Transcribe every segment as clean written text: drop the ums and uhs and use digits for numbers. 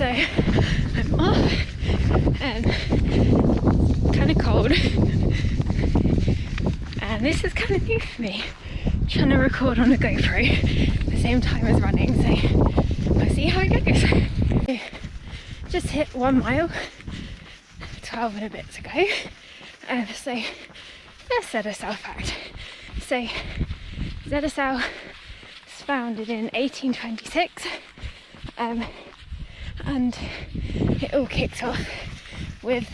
So I'm off and kind of cold, and this is kind of new for me, trying to record on a GoPro at the same time as running, so we'll see how it goes. Just hit 1 mile 12 and a bit to go. So that's ZSL fact. So ZSL was founded in 1826, and it all kicked off with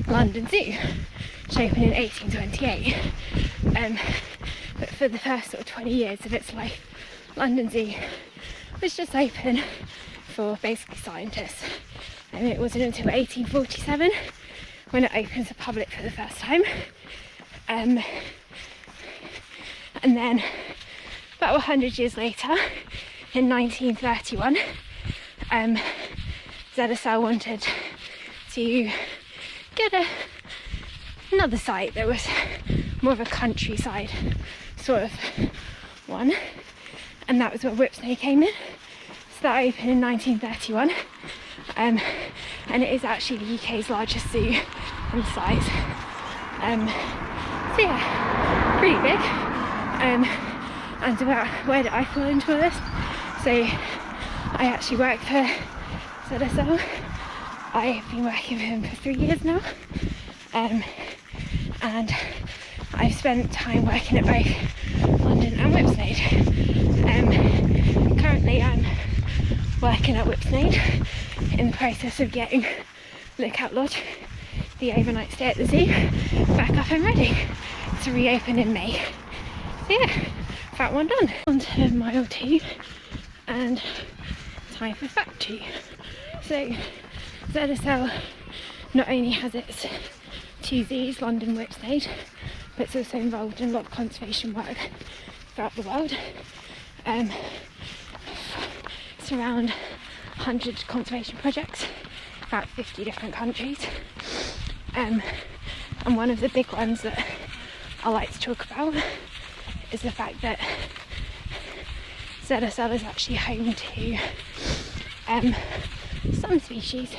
London Zoo, which opened in 1828. But for the first sort of 20 years of its life, London Zoo was just open for basically scientists. And it wasn't until 1847 when it opened to the public for the first time. And then about 100 years later, in 1931, ZSL wanted to get another site that was more of a countryside sort of one, and that was where Whipsnade came in. So that opened in 1931, and it is actually the UK's largest zoo in size. So yeah, pretty big. And about where did I fall into all this? So I actually work for ZSL. I've been working with him for 3 years now, and I've spent time working at both London and Whipsnade. Currently I'm working at Whipsnade in the process of getting Lookout Lodge, the overnight stay at the zoo, back up and ready to reopen in May. So yeah, that one done. On to mile 2 and time for fact 2. So ZSL not only has its 2 zoos, London, Whipsnade, but it's also involved in a lot of conservation work throughout the world. It's around 100 conservation projects, about 50 different countries. And one of the big ones that I like to talk about is the fact that ZSL is actually home to some species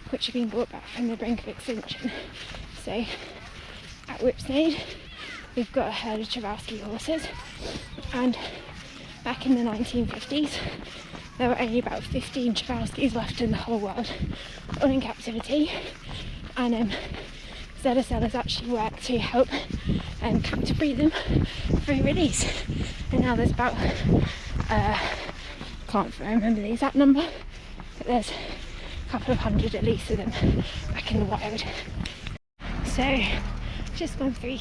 which have been brought back from the brink of extinction. So at Whipsnade we've got a herd of Przewalski horses, and back in the 1950s there were only about 15 Przewalskis left in the whole world, all in captivity, and ZSL has actually worked to help captive breed them for release, and now there's about can't remember the exact number, but there's a couple of hundred at least of them back in the wild. So just gone 3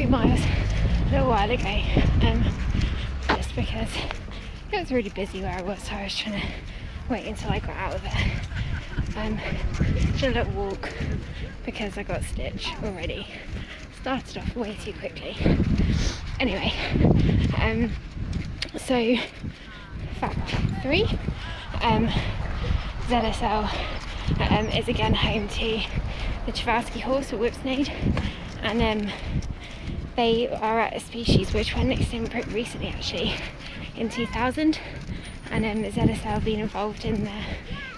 miles a little while ago, just because it was really busy where I was, so I was trying to wait until I got out of it. Did a little walk because I got stitched already. Started off way too quickly. Anyway, so fact 3, ZSL is again home to the Przewalski horse or Whipsnade, and they are at a species which went extinct pretty recently, actually in 2000, and ZSL have been involved in the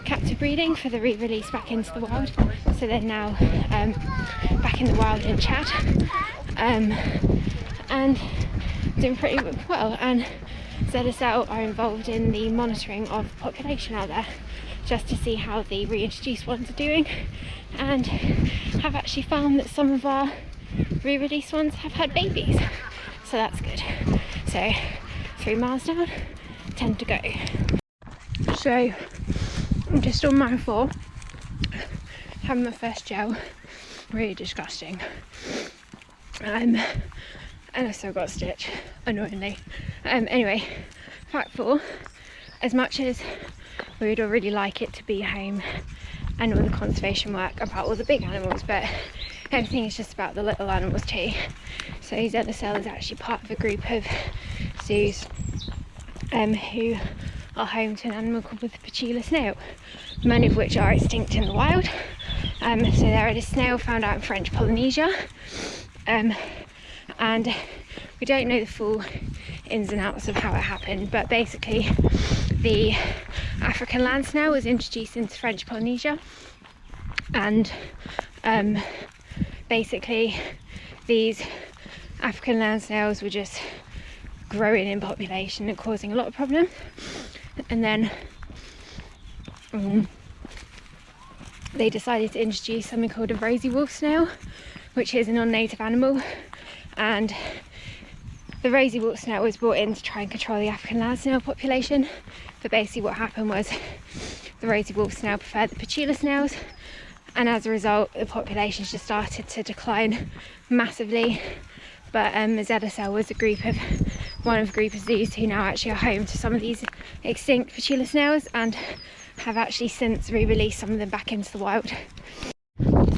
captive breeding for the re-release back into the wild, so they're now back in the wild in Chad, and doing pretty well. And ZSL are involved in the monitoring of the population out there, just to see how the reintroduced ones are doing, and have actually found that some of our re-released ones have had babies, so that's good. So 3 miles down, 10 to go. So I'm just on mile 4, having my first gel, really disgusting, and I still got a stitch, annoyingly. Anyway, fact 4, as much as we would all really like it to be home and all the conservation work about all the big animals, but everything is just about the little animals too. So ZSL is actually part of a group of zoos who are home to an animal called the patchouli snail, many of which are extinct in the wild. So there is a snail found out in French Polynesia, and we don't know the full ins and outs of how it happened, but basically the African land snail was introduced into French Polynesia, and basically these African land snails were just growing in population and causing a lot of problems. And then they decided to introduce something called a rosy wolf snail, which is a non-native animal, and the rosy wolf snail was brought in to try and control the African land snail population. But basically what happened was the rosy wolf snail preferred the patchouli snails, and as a result the populations just started to decline massively. But ZSL was one of a group of zoos who now actually are home to some of these extinct patchouli snails, and have actually since re-released some of them back into the wild.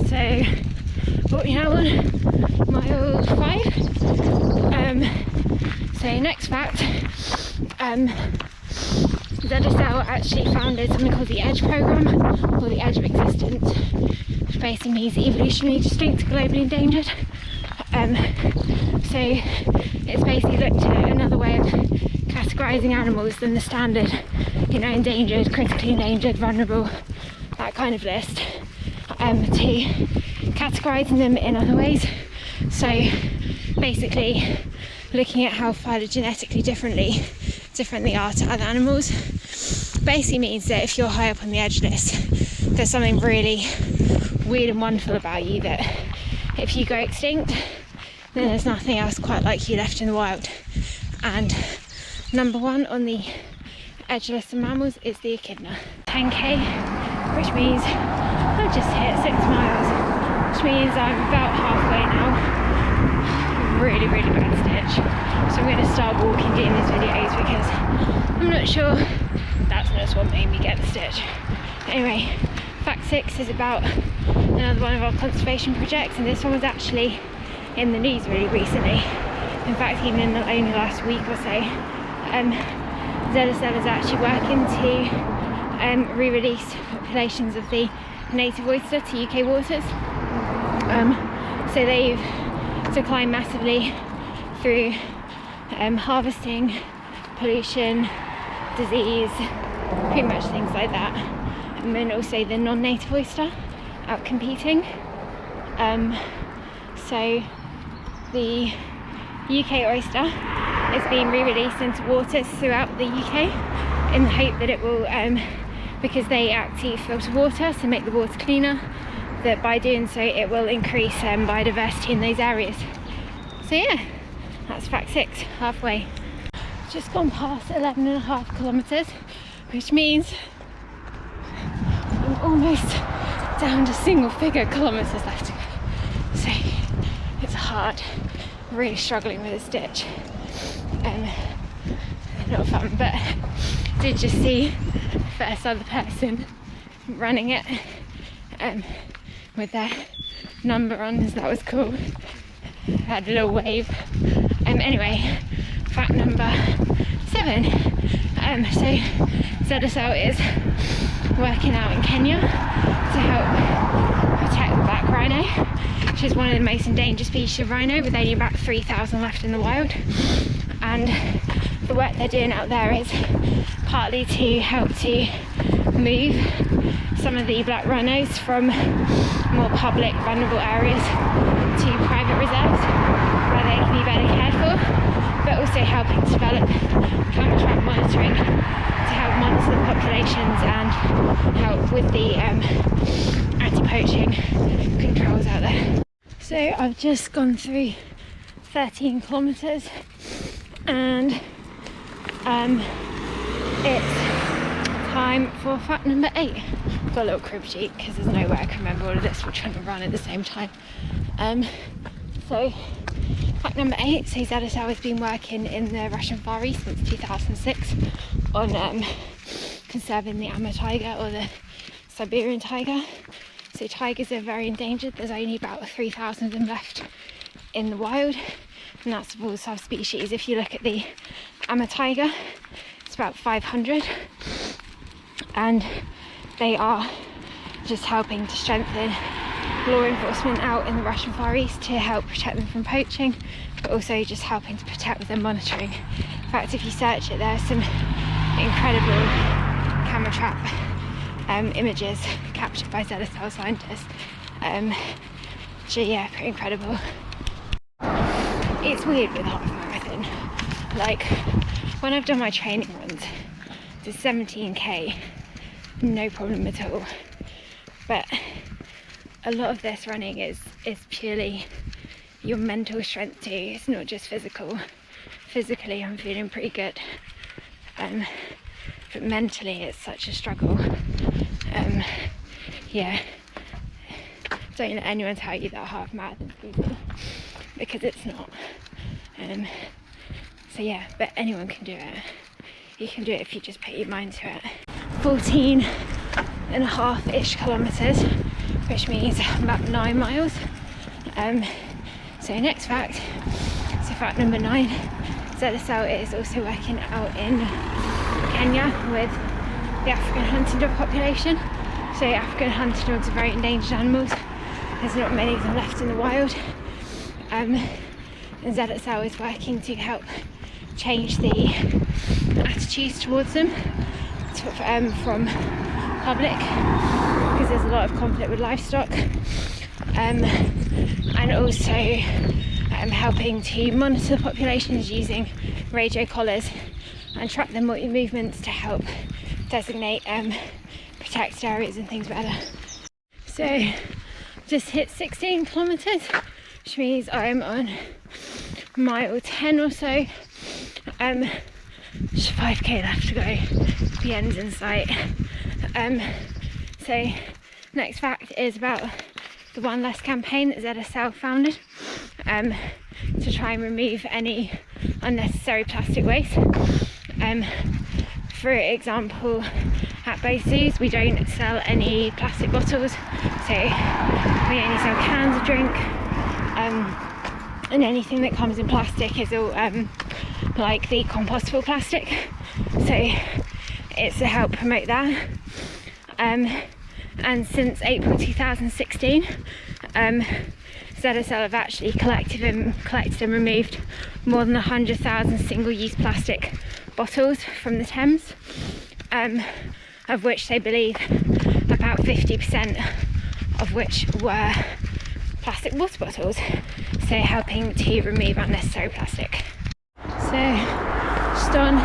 So what we now on mile 5. So next fact, ZSL actually founded something called the EDGE program, or the Edge of Existence, which basically means evolutionary distinct globally endangered. So it's basically looked at another way of categorising animals than the standard, endangered, critically endangered, vulnerable, that kind of list, to categorising them in other ways. So basically looking at how phylogenetically different they are to other animals basically means that if you're high up on the EDGE list, there's something really weird and wonderful about you, that if you go extinct, then there's nothing else quite like you left in the wild. And number 1 on the EDGE list of mammals is the echidna. 10k, which means I've just hit 6 miles, which means I'm about halfway now. Really bad stitch, so I'm going to start walking doing these videos because I'm not sure that's not what made me get the stitch. Anyway, fact 6 is about another one of our conservation projects, and this one was actually in the news really recently. In fact, even in only last week or so. ZSL is actually working to re-release populations of the native oyster to UK waters. So they've declined massively through harvesting, pollution, disease, pretty much things like that, and then also the non-native oyster out competing. So the UK oyster is being re-released into waters throughout the UK in the hope that it will, because they actually filter water to make the water cleaner, that by doing so it will increase biodiversity in those areas. So yeah, that's fact 6, halfway. Just gone past 11.5 kilometres, which means I'm almost down to single figure kilometres left to go. So it's hard, really struggling with a stitch. Not fun, but did just see the first other person running it with their number on, as that was cool. Had a little wave. Anyway, fact number 7. So ZSL is working out in Kenya to help protect the black rhino, which is one of the most endangered species of rhino, with only about 3,000 left in the wild. And the work they're doing out there is partly to help to move some of the black rhinos from more public vulnerable areas to private reserves where they can be better cared for, but also helping to develop climate trap monitoring to help monitor the populations and help with the anti-poaching controls out there. So I've just gone through 13 kilometres and it's time for fact number 8. I've got a little crib sheet because there's no way I can remember all of this. We're trying to run at the same time. So fact number 8, so ZSL has been working in the Russian Far East since 2006 on conserving the Amur tiger, or the Siberian tiger. So tigers are very endangered. There's only about 3,000 of them left in the wild, and that's of all subspecies. If you look at the Amur tiger, it's about 500, and they are just helping to strengthen law enforcement out in the Russian Far East to help protect them from poaching, but also just helping to protect with their monitoring. In fact, if you search it, there are some incredible camera trap images captured by ZSL scientists. So yeah, pretty incredible. It's weird with half marathon. Like when I've done my training runs, to 17k, no problem at all. But a lot of this running is purely your mental strength too. It's not just physical. Physically, I'm feeling pretty good, but mentally, it's such a struggle. Yeah, don't let anyone tell you that half marathon's easy, because it's not. So yeah, but anyone can do it. You can do it if you just put your mind to it. 14.5-ish kilometres, which means about 9 miles. So next fact, so fact number 9, ZSL is also working out in Kenya with the African hunting dog population. So African hunting dogs are very endangered animals. There's not many of them left in the wild. And ZSL is working to help change the attitudes towards them from public, because there's a lot of conflict with livestock, and also helping to monitor the populations using radio collars and track their movements to help designate protected areas and things better. So just hit 16 kilometres, which means I'm on mile 10 or so. Just 5k left to go. The end's in sight. So next fact is about the One Less campaign that ZSL founded, to try and remove any unnecessary plastic waste. For example, at both zoos we don't sell any plastic bottles, so we only sell cans of drink, and anything that comes in plastic is all like the compostable plastic, so it's to help promote that. And since April 2016, ZSL have actually collected and removed more than 100,000 single-use plastic bottles from the Thames, of which they believe about 50% of which were plastic water bottles, so helping to remove unnecessary plastic. So just on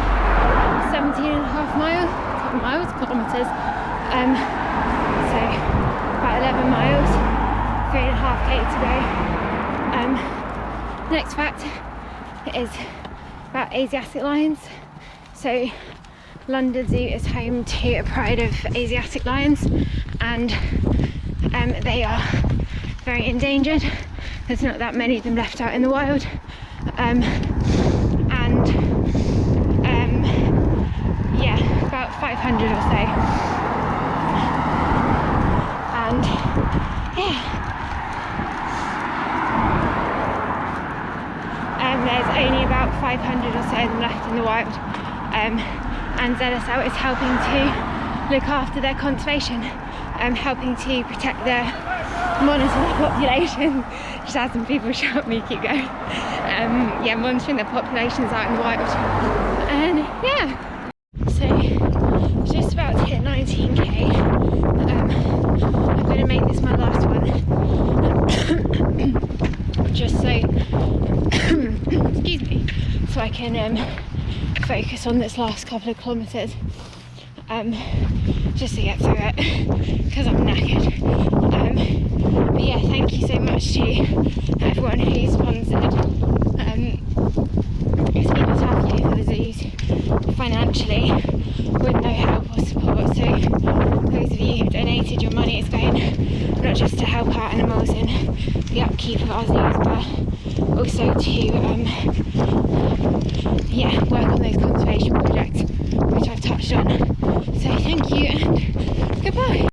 17.5 kilometres, so about 11 miles, 3.5k to go. Next fact is about Asiatic lions. So London Zoo is home to a pride of Asiatic lions, and they are very endangered. There's not that many of them left out in the wild, yeah, about 500 or so. And yeah, there's only about 500 or so of them left in the wild, and ZSL is helping to look after their conservation, helping to protect their monitor the population. Just had some people shout me, keep going. Yeah, monitoring the populations out in the wild, and yeah, so just about to hit 19k. I'm going to make this my last one, just so excuse me, so I can focus on this last couple of kilometres, just to get through it, because I'm knackered. But yeah, thank you so much to everyone who sponsored. It's been a tough year for the zoos financially, with no help or support, so those of you who donated your money is going not just to help our animals and the upkeep of our zoos, but also to yeah, work on those conservation projects which I've touched on. So thank you and goodbye.